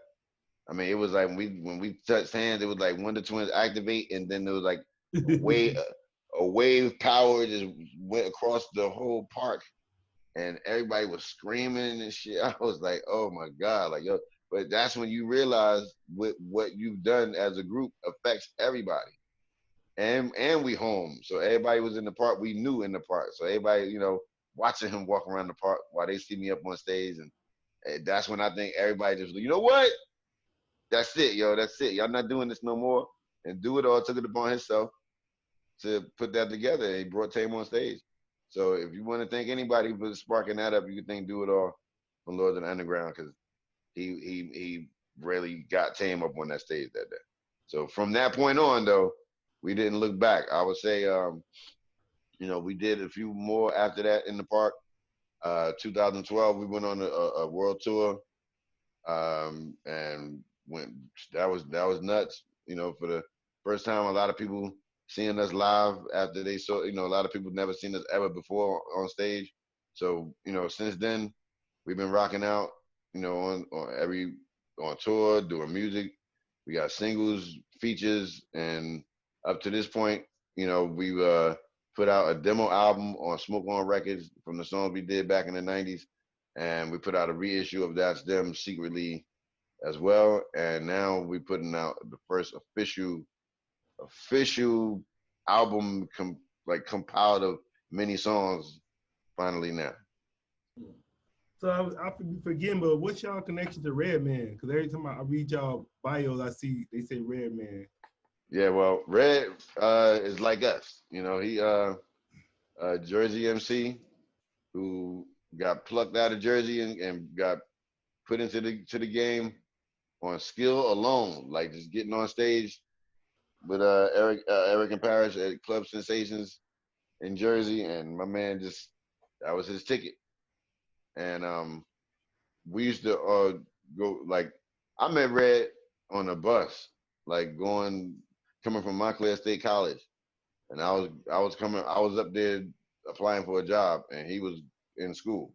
I mean, it was like when we touched hands, it was like Wonder Twins activate, and then there was like a wave power just went across the whole park, and everybody was screaming and shit. I was like, oh my god, like yo. But that's when you realize what you've done as a group affects everybody, and we home, so everybody was in the park. We knew in the park, so everybody, watching him walk around the park while they see me up on stage, and that's when I think everybody just, you know what? That's it, yo. That's it. Y'all not doing this no more. And Do It All took it upon himself to put that together. And he brought Tame on stage. So if you want to thank anybody for sparking that up, you can thank Do It All from Lords of the Underground, because he really got Tame up on that stage that day. So from that point on, though, we didn't look back. I would say, we did a few more after that in the park. 2012, we went on a world tour, and went. That was nuts. For the first time, a lot of people seeing us live after they saw. A lot of people never seen us ever before on stage. So since then, we've been rocking out. On tour, doing music. We got singles, features, and up to this point, we've put out a demo album on Smoke On Records from the songs we did back in the '90s, and we put out a reissue of That's Them secretly as well. And now we're putting out the first official album compiled of many songs finally now. So I forgetting, but what's y'all connection to Redman? Because every time I read y'all bios, I see they say Redman. Yeah, well, Red is like us. He Jersey MC who got plucked out of Jersey and got put into the game on skill alone, like just getting on stage with Eric and Parrish at Club Sensations in Jersey, and my man that was his ticket. And we used to go, like, I met Red on a bus, like coming from Montclair State College, and I was up there applying for a job, and he was in school,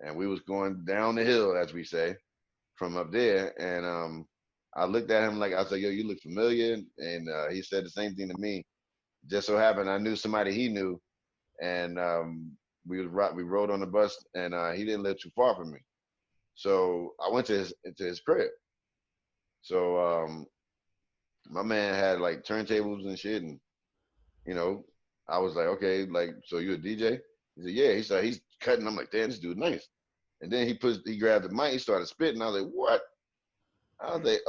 and we was going down the hill, as we say, from up there, and I looked at him, like, I said, yo, you look familiar, and he said the same thing to me. Just so happened I knew somebody he knew, and we rode on the bus, and he didn't live too far from me, so I went to his crib. So my man had like turntables and shit, and I was like, okay, like, so you a DJ? He said, yeah. He said he's cutting. I'm like, damn, this dude nice. And then he grabbed the mic, he started spitting. I was like, what? I was like,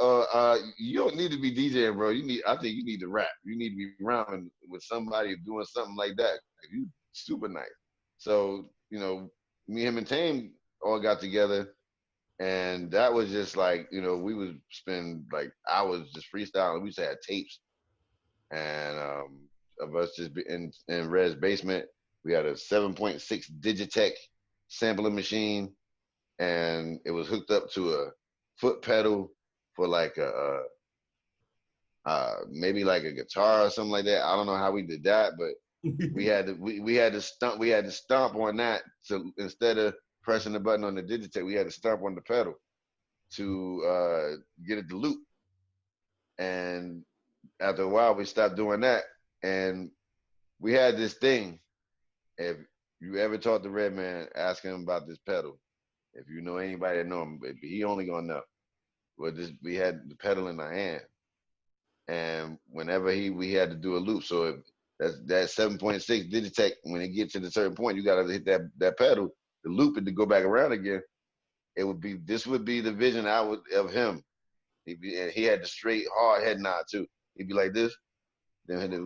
you don't need to be DJing, bro. I think you need to rap. You need to be around with somebody doing something like that. You super nice. So, me, him, and Tame all got together, and that was just like, we would spend like hours just freestyling. We just had tapes, and of us just in Red's basement. We had a 7.6 Digitech sampling machine, and it was hooked up to a foot pedal for like maybe like a guitar or something like that. I don't know how we did that, but we had to stomp on that. So instead of pressing the button on the Digitech, we had to stomp on the pedal to get it to loop. And after a while, we stopped doing that, and we had this thing. If you ever talk to Redman, ask him about this pedal. If you know anybody that know him, he only gonna know. But we had the pedal in our hand, and whenever we had to do a loop. So if that 7.6 Digitech, when it gets to a certain point, you gotta hit that pedal to loop it to go back around again. This would be the vision of him. He had the straight hard head nod too. He'd be like this, then hit it.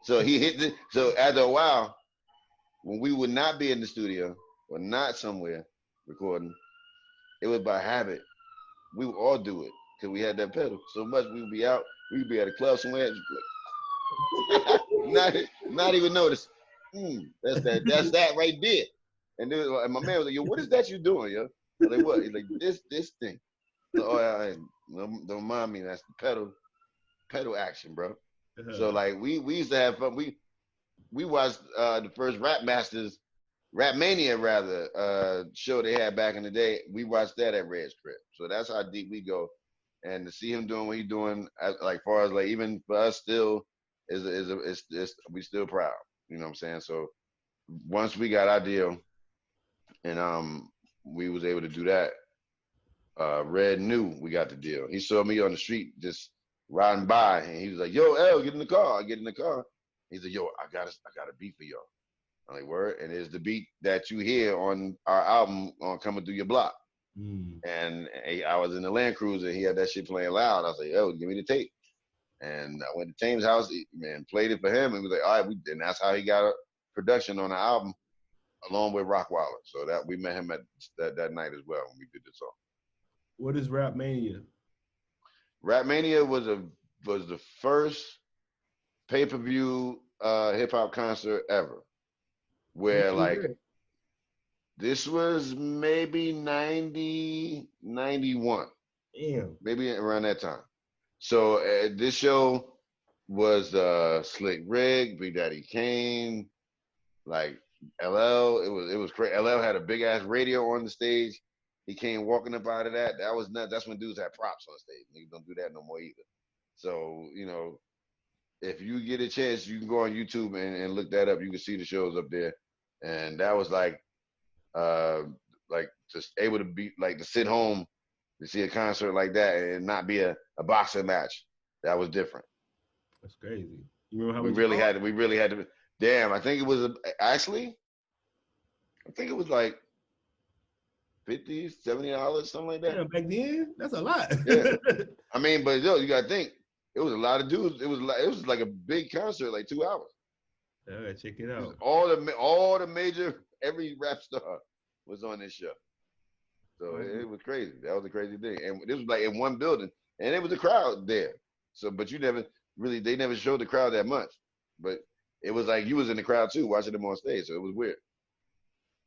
So he hit the. So after a while, when we would not be in the studio or not somewhere recording, it was by habit. We would all do it because we had that pedal so much. We would be out. We'd be at a club somewhere, like, not even notice. That's that right there. And my man was like, yo, what is that you doing, yo? I was like, what? He's like, this thing. Oh, don't mind me. That's the pedal action, bro. So like we used to have fun. We watched the first Rap Mania rather show they had back in the day. We watched that at Red's crib. So that's how deep we go. And to see him doing what he's doing, like far as like even for us still is we still proud. You know what I'm saying? So once we got our deal and we was able to do that, Red knew we got the deal. He saw me on the street just riding by, and he was like, "Yo, L, get in the car." I get in the car. He's like, "Yo, I got a beat for y'all." I'm like, "Word?" And it's the beat that you hear on our album on Coming Through Your Block. And I was in the Land Cruiser. He had that shit playing loud. I was like, "Yo, give me the tape." And I went to Tame's house, man, played it for him, and he was like, "All right," and that's how he got a production on the album, along with Rockwaller. So that we met him at that night as well when we did the song. What is Rap Mania? Rap Mania was the first pay-per-view hip hop concert ever, where like this was maybe 90, 91. Damn. Maybe around that time. So this show was Slick Rick, Big Daddy Kane, like LL. It was crazy. LL had a big ass radio on the stage. He came walking up out of that. That was nuts. That's when dudes had props on stage. Niggas don't do that no more either. So, you know, if you get a chance, you can go on YouTube and look that up. You can see the shows up there. And that was like just able to be like to sit home to see a concert like that and not be a boxing match. That was different. That's crazy. You remember how we really had to. Damn, I think it was like $50, $70, something like that. Yeah, back then, that's a lot. Yeah, I mean, but yo, you gotta think it was a lot of dudes. It was like a big concert, like 2 hours. Yeah, check it out. All the major, every rap star was on this show. So it was crazy. That was a crazy thing, and this was like in one building, and it was a crowd there. So, but they never showed the crowd that much, but it was like you was in the crowd too, watching them on stage. So it was weird.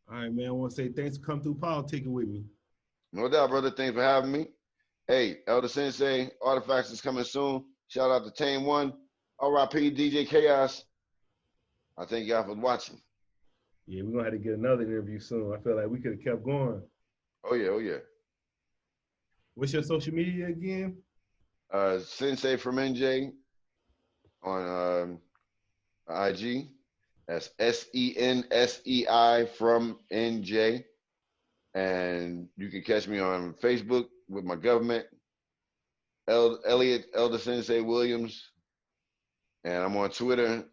All right, man. I want to say thanks for coming through politicking with me. No doubt, brother. Thanks for having me. Hey, Elder Sensei, Artifacts is coming soon. Shout out to Tame-One. R.I.P. DJ Chaos. I thank y'all for watching. Yeah, we're going to have to get another interview soon. I feel like we could have kept going. Oh, yeah. What's your social media again? Sensei from NJ on IG. That's SENSEI from NJ. And you can catch me on Facebook with my government, Elliot Elder Sensei Williams. And I'm on Twitter,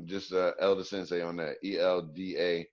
just Elder Sensei on that, ELDASENSEI.